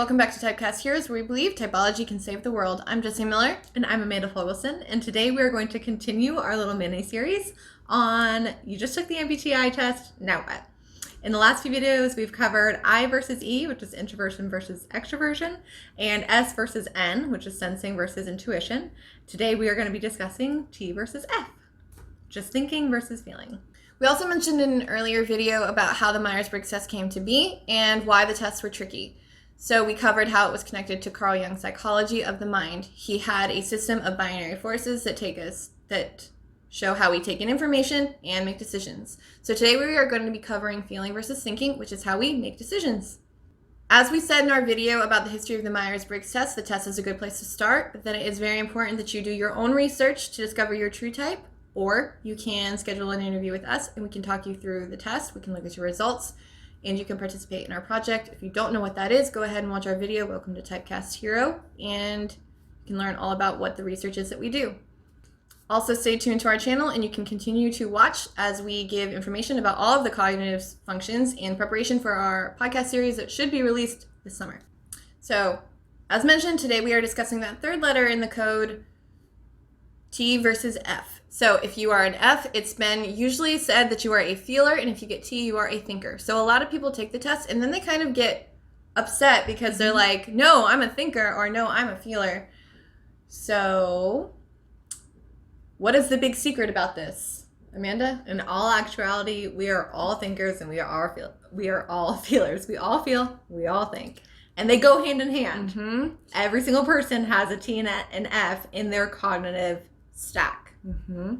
welcome back to Typecast Heroes, where we believe typology can save the world. I'm Jessie Miller. And I'm Amanda Fogelson, and today we're going to continue our little mini-series on you just took the MBTI test, now what? In the last few videos, we've covered I versus E, which is introversion versus extroversion, and S versus N, which is sensing versus intuition. Today we are going to be discussing T versus F, just thinking versus feeling. We also mentioned in an earlier video about how the Myers-Briggs test came to be and why the tests were tricky. So we covered how it was connected to Carl Jung's psychology of the mind. He had a system of binary forces that show how we take in information and make decisions. So today we are going to be covering feeling versus thinking, which is how we make decisions. As we said in our video about the history of the Myers-Briggs test, the test is a good place to start, but then it is very important that you do your own research to discover your true type, or you can schedule an interview with us and we can talk you through the test. We can look at your results and you can participate in our project. If you don't know what that is, go ahead and watch our video, Welcome to Typecast Hero, and you can learn all about what the research is that we do. Also, stay tuned to our channel and you can continue to watch as we give information about all of the cognitive functions in preparation for our podcast series that should be released this summer. So, as mentioned, today we are discussing that third letter in the code, T versus F. So if you are an F, it's been usually said that you are a feeler, and if you get T, you are a thinker. So a lot of people take the test and then they kind of get upset because they're like, no, I'm a thinker, or no, I'm a feeler. So what is the big secret about this, Amanda? In all actuality, we are all thinkers and we are all feelers. We all feel, we all think. And they go hand in hand. Mm-hmm. Every single person has a T and an F in their cognitive stack. Mm-hmm.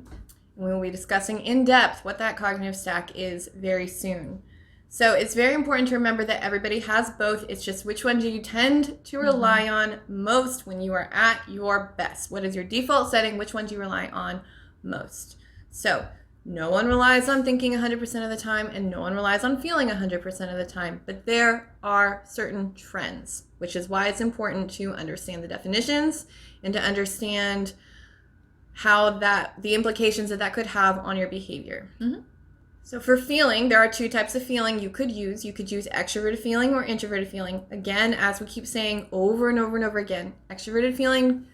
We will be discussing in depth what that cognitive stack is very soon. So it's very important to remember that everybody has both. It's just which one do you tend to rely on most when you are at your best? What is your default setting? Which one do you rely on most? So no one relies on thinking 100% of the time, and no one relies on feeling 100% of the time. But there are certain trends, which is why it's important to understand the definitions and to understand how the implications that could have on your behavior. Mm-hmm. So for feeling, there are two types of feeling you could use. You could use extroverted feeling or introverted feeling. Again, as we keep saying over and over and over again, extroverted feeling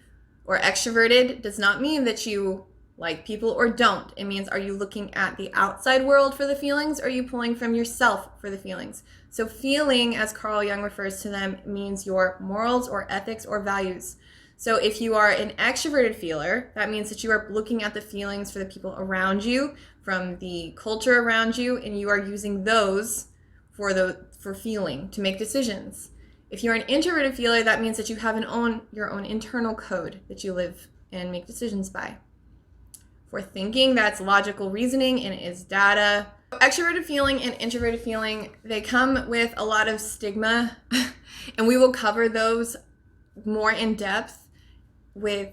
or extroverted does not mean that you like people or don't. It means, are you looking at the outside world for the feelings, or are you pulling from yourself for the feelings? So feeling, as Carl Jung refers to them, means your morals or ethics or values. So if you are an extroverted feeler, that means that you are looking at the feelings for the people around you, from the culture around you, and you are using those for feeling to make decisions. If you're an introverted feeler, that means that you have your own internal code that you live and make decisions by. For thinking, that's logical reasoning and it is data. Extroverted feeling and introverted feeling, they come with a lot of stigma, and we will cover those more in depth with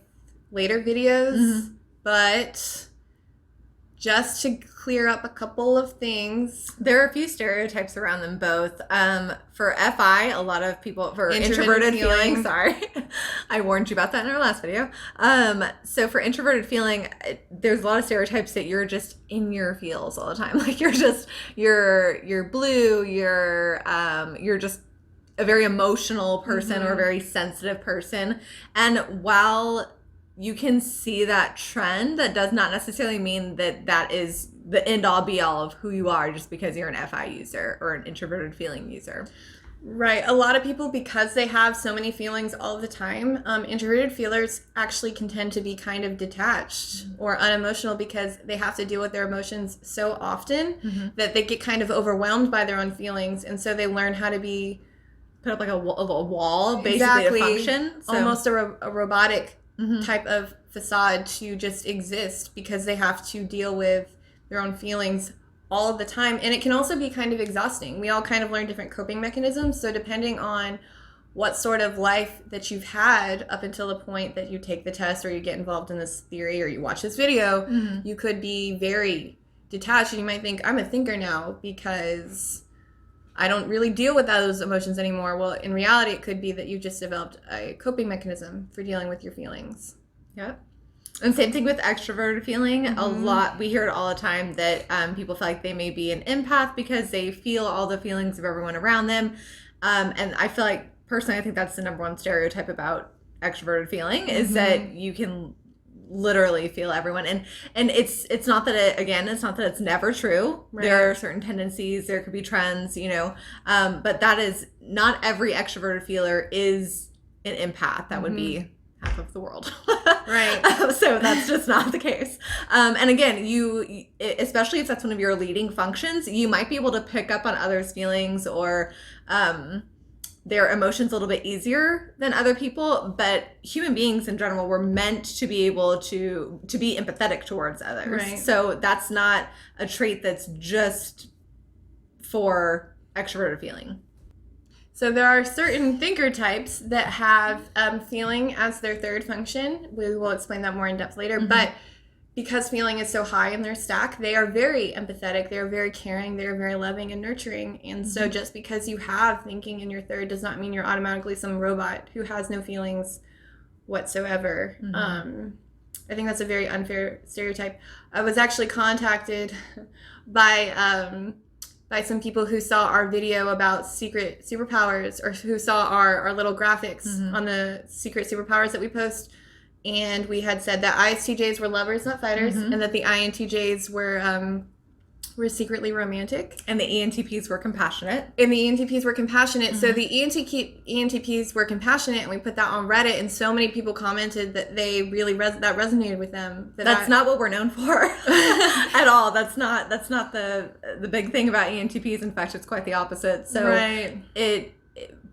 later videos, but just to clear up a couple of things. There are a few stereotypes around them both. For FI, a lot of people, for introverted feeling, sorry, I warned you about that in our last video. So for introverted feeling, there's a lot of stereotypes that you're just in your feels all the time. Like you're blue, you're just a very emotional person or a very sensitive person. And while you can see that trend, that does not necessarily mean that is the end all be all of who you are just because you're an FI user or an introverted feeling user. Right. A lot of people, because they have so many feelings all the time, introverted feelers actually can tend to be kind of detached or unemotional because they have to deal with their emotions so often that they get kind of overwhelmed by their own feelings. And so they learn how to be put up like a wall basically to function. So almost a robotic type of facade to just exist because they have to deal with their own feelings all of the time. And it can also be kind of exhausting. We all kind of learn different coping mechanisms. So depending on what sort of life that you've had up until the point that you take the test or you get involved in this theory or you watch this video, you could be very detached and you might think, I'm a thinker now because I don't really deal with those emotions anymore. Well, in reality, it could be that you just developed a coping mechanism for dealing with your feelings. Yep. And same thing with extroverted feeling. A lot, we hear it all the time that people feel like they may be an empath because they feel all the feelings of everyone around them. And I feel like personally, I think that's the number one stereotype about extroverted feeling is that you can literally feel everyone. And it's not that it's not that it's never true. Right. There are certain tendencies, there could be trends, but that is not every extroverted feeler is an empath. That would be half of the world. Right. So that's just not the case. And again, you, especially if that's one of your leading functions, you might be able to pick up on others' feelings or their emotions a little bit easier than other people. But human beings in general were meant to be able to be empathetic towards others. Right. So that's not a trait that's just for extroverted feeling. So there are certain thinker types that have feeling as their third function. We will explain that more in depth later. But because feeling is so high in their stack, they are very empathetic. They are very caring. They are very loving and nurturing. And so just because you have thinking in your third does not mean you're automatically some robot who has no feelings whatsoever. I think that's a very unfair stereotype. I was actually contacted by some people who saw our video about secret superpowers, or who saw our little graphics on the secret superpowers that we post. And we had said that ISTJs were lovers, not fighters, and that the INTJs were secretly romantic. And the ENTPs were compassionate. So the ENTPs were compassionate, and we put that on Reddit, and so many people commented that they really that resonated with them. That's not what we're known for at all. That's not the big thing about ENTPs. In fact, it's quite the opposite. So right.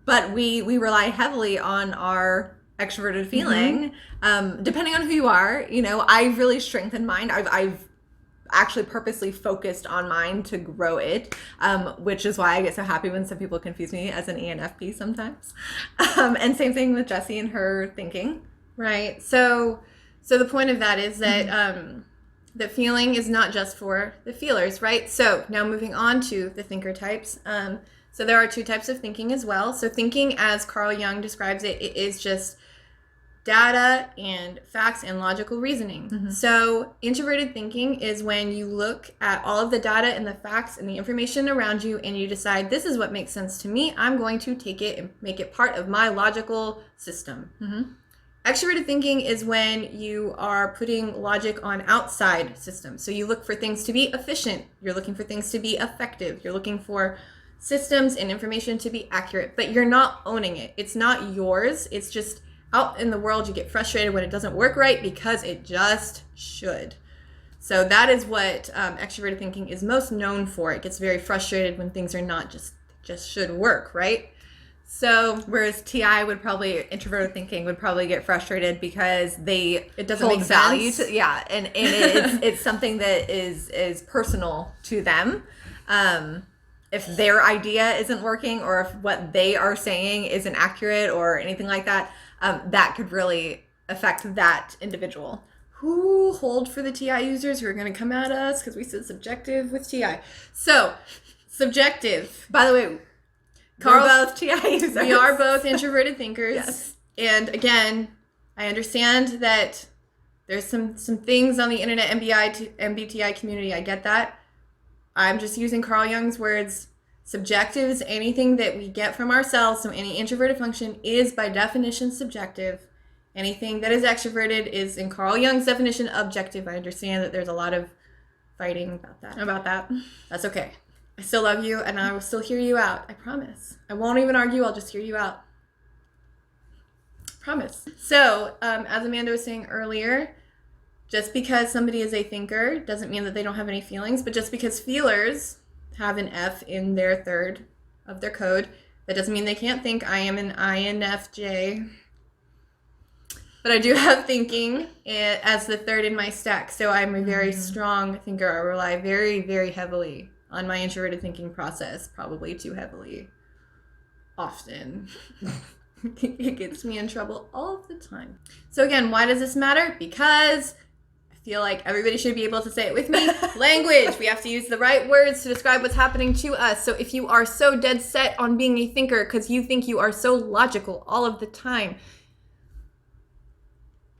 But we rely heavily on our extroverted feeling, depending on who you are. I've really strengthened mine. I've actually purposely focused on mine to grow it, which is why I get so happy when some people confuse me as an ENFP sometimes. And same thing with Jessie and her thinking. Right. So the point of that is that that feeling is not just for the feelers, right? So now moving on to the thinker types. So there are two types of thinking as well. So thinking, as Carl Jung describes it, it is just data and facts and logical reasoning. So introverted thinking is when you look at all of the data and the facts and the information around you, and you decide, this is what makes sense to me. I'm going to take it and make it part of my logical system. Extroverted thinking is when you are putting logic on outside systems. So you look for things to be efficient. You're looking for things to be effective. You're looking for systems and information to be accurate, but you're not owning it. It's not yours. It's just out in the world. You get frustrated when it doesn't work right because it just should. So that is what extroverted thinking is most known for. It gets very frustrated when things are not just should work, right? So whereas introverted thinking would probably get frustrated because it doesn't make value sense. And it's something that is personal to them. If their idea isn't working, or if what they are saying isn't accurate or anything like that, that could really affect that individual. Who hold for the TI users who are going to come at us because we said subjective with TI. So, subjective. By the way, we're both TI users. We are both introverted thinkers. Yes. And again, I understand that there's some things on the internet, MBTI community. I get that. I'm just using Carl Jung's words. Subjective is anything that we get from ourselves. So any introverted function is by definition subjective. Anything that is extroverted is, in Carl Jung's definition, objective. I understand that there's a lot of fighting about that. That's okay. I still love you, and I will still hear you out. I promise. I won't even argue. I'll just hear you out. Promise. So, as Amanda was saying earlier, just because somebody is a thinker doesn't mean that they don't have any feelings, but just because feelers have an F in their third of their code, that doesn't mean they can't think. I am an INFJ. But I do have thinking as the third in my stack, so I'm a very strong thinker. I rely very, very heavily on my introverted thinking process, probably too heavily, often. It gets me in trouble all of the time. So again, why does this matter? Because I feel like everybody should be able to say it with me. Language. We have to use the right words to describe what's happening to us. So if you are so dead set on being a thinker because you think you are so logical all of the time,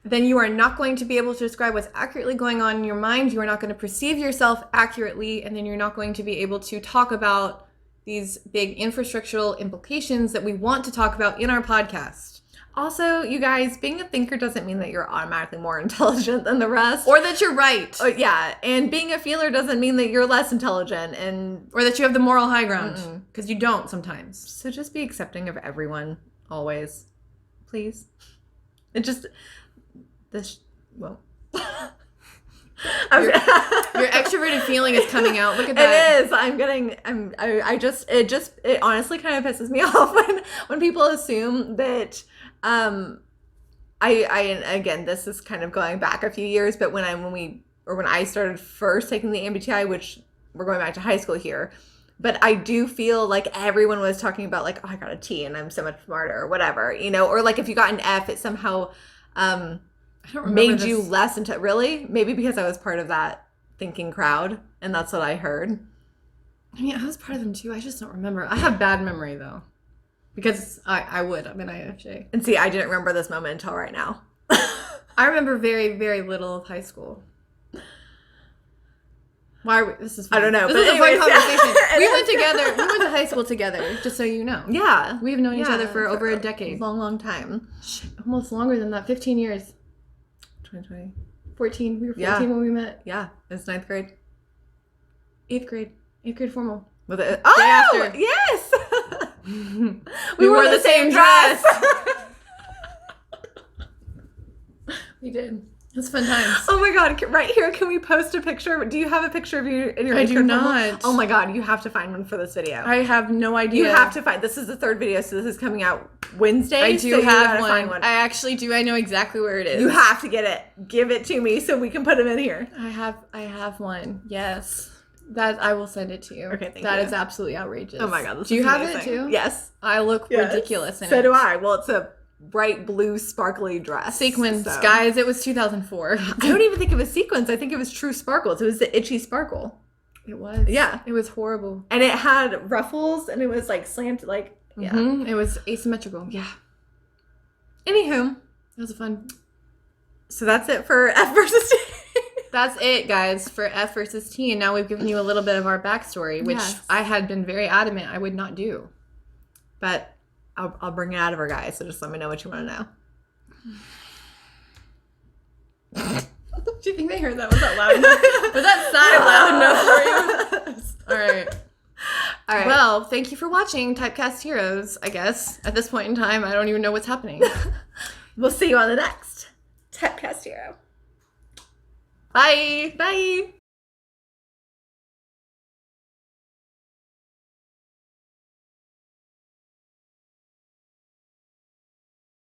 then you are not going to be able to describe what's accurately going on in your mind. You are not going to perceive yourself accurately, and then you're not going to be able to talk about these big infrastructural implications that we want to talk about in our podcast. Also, you guys, being a thinker doesn't mean that you're automatically more intelligent than the rest. Or that you're right. Yeah, and being a feeler doesn't mean that you're less intelligent or that you have the moral high ground. Because you don't sometimes. So just be accepting of everyone, always. Please. Your extroverted feeling is coming out. Look at that. It is. It honestly kind of pisses me off when people assume that, again, this is kind of going back a few years, but when I started first taking the MBTI, which we're going back to high school here, but I do feel like everyone was talking about like, oh, I got a T and I'm so much smarter or whatever, or like if you got an F, it somehow, I don't made you less into really? Maybe because I was part of that thinking crowd and that's what I heard. I mean, I was part of them too. I just don't remember. I have bad memory though. Because I'm an INFJ. And see, I didn't remember this moment until right now. I remember very, very little of high school. Why are we? This is fun. I don't know. This is a fun conversation. We went together. We went to high school together, just so you know. Yeah. We have known each other for over a decade. Long, long time. Shit, almost longer than that. 15 years. 2020. 14. We were 14 when we met. Yeah. It's 9th grade. 8th grade. 8th grade formal. With it. Oh, after. Yes. We wore the same dress. We did. It's fun times. Oh my God. Right here, can we post a picture? Do you have a picture of you in your I do not. Oh my God. You have to find one for this video. I have no idea. You have to find. This is the 3rd video, so this is coming out Wednesday. I do have one. Find one. I actually do. I know exactly where it is. You have to get it. Give it to me so we can put them in here. I have one. Yes. That I will send it to you. Okay, thank you. That is absolutely outrageous. Oh my God. Do you have it too? Yes. I look ridiculous in it. So do I. Well, it's a bright blue sparkly dress. Sequins, guys. It was 2004. I don't even think it was sequins. I think it was true sparkles. It was the itchy sparkle. It was. Yeah. It was horrible. And it had ruffles and it was like slanted, like, yeah. Mm-hmm. It was asymmetrical. Yeah. Anywho. It was fun. So that's it for F versus T. That's it, guys, for F versus T. And now we've given you a little bit of our backstory, which I had been very adamant I would not do. But I'll bring it out of her, guys. So just let me know what you want to know. Do you think they heard that? Was that loud enough? Was that sigh loud enough for you? All right. Well, thank you for watching Typecast Heroes, I guess. At this point in time, I don't even know what's happening. We'll see you on the next Typecast Hero. Bye. Bye.